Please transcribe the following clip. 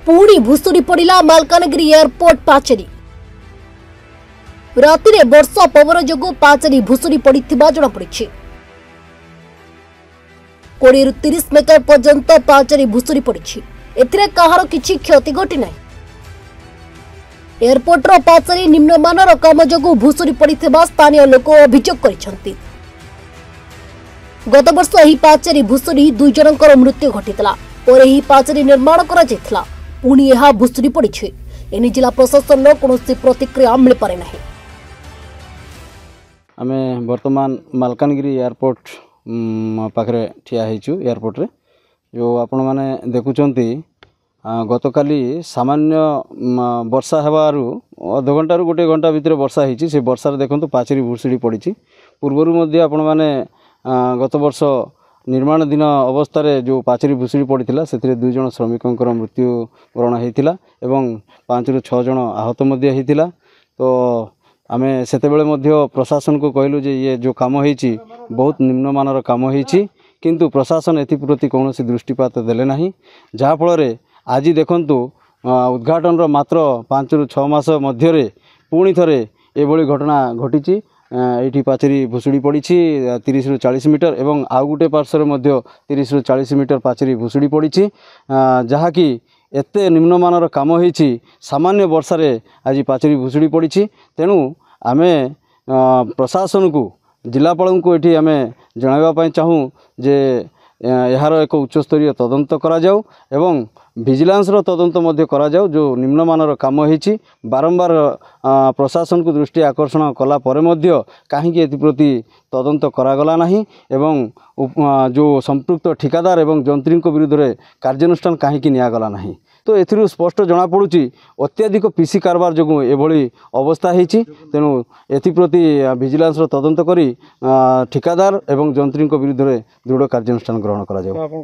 पुणी भुशुड़ी पड़ा मालकानगिरी एयरपोर्ट पाचेरी। राति वर्षा पवन जो पाचेरी भुशुड़ी पड़ा जमापड़ी। 20 ରୁ 30 मीटर पर्यंत पाचेरी भुशुड़ी पड़ी। एथिरे कहार किछि क्षति घटी नाही। एयरपोर्टर पाचेरी निम्नमानर काम जो भुशुड़ी पड़ा स्थानीय लोक अभियोग कर। गत वर्ष यह पाचेरी भुशुड़ी 2 जनकर मृत्यु घटीला और यह पाचेरी निर्माण करा पुणी यह भुशुड़ी पड़ी। एने जिला प्रशासन कौन प्रतिक्रिया मिल पारे नहीं। आमे वर्तमान मालकानगिरी एयरपोर्ट पाखरे ठिया होइछु। एयरपोर्ट रे जो आपण माने देखुचंती गतकाली सामान्य वर्षा हेबारु अध घंटा रु गोटे घंटा भितर वर्षा होइछि। से वर्षा रे देखंतु पाचेरी भुशुड़ी पड़ी। पूर्वरु मध्ये आपण माने गत वर्ष निर्माण दिन अवस्था रे जो पाचेरी भुशुड़ी पड़ा से 2 जन श्रमिकों मृत्युवरण होता एवं 5 ରୁ 6 जन आहत होता। तो आमे सेतेबेले मध्य प्रशासन को कहलु जे ये जो काम होइछि बहुत निम्नमानर काम होइछि, किंतु प्रशासन एप्रति कौन दृष्टिपात देले नहीं। जहा फल आज देखंतु उद्घाटन मात्र 5 ରୁ 6 मास मध्य पुणी थरे एभली घटना घटी। ये पाचेरी भुशुड़ी पड़ी 30 ରୁ 40 मीटर एवं आउ गोटे पार्श्वर मध्य 30 ରୁ 40 मीटर पाचेरी भुशुड़ी पड़ी। जहाँकि एते निम्नमानर काम होइछि सामान्य वर्षा रे आज पाचेरी भुशुड़ी पड़ी। तेणु आमे प्रशासन को जिलापाल को ये आमे जणाइबा चाहूँ जे यार एक उच्चस्तरीय तदंत करा जाऊ एवं विजिलेंस रो तदंत मध्य करा जाऊ। जो निम्नमानर काम होइछि बारंबार प्रशासन को दृष्टि आकर्षण कला परे मध्य काहेकि एप्रति तदंत करागला नहीं एवं जो संपृक्त ठिकादार एवं जंत्री विरुद्ध रे कार्यानुष्ठान काहेकि नियागला नहीं। तो एथिरु स्पष्ट जना पड़ुछि अत्याधिक पीसी कारबार जो एभली अवस्था होइछि। तेणु एप्रति विजिलेंस रो तदंत करी ठिकादार एवं जंत्री विरुद्ध रे दृढ़ कार्यानुष्ठान ग्रहण करा जाऊ।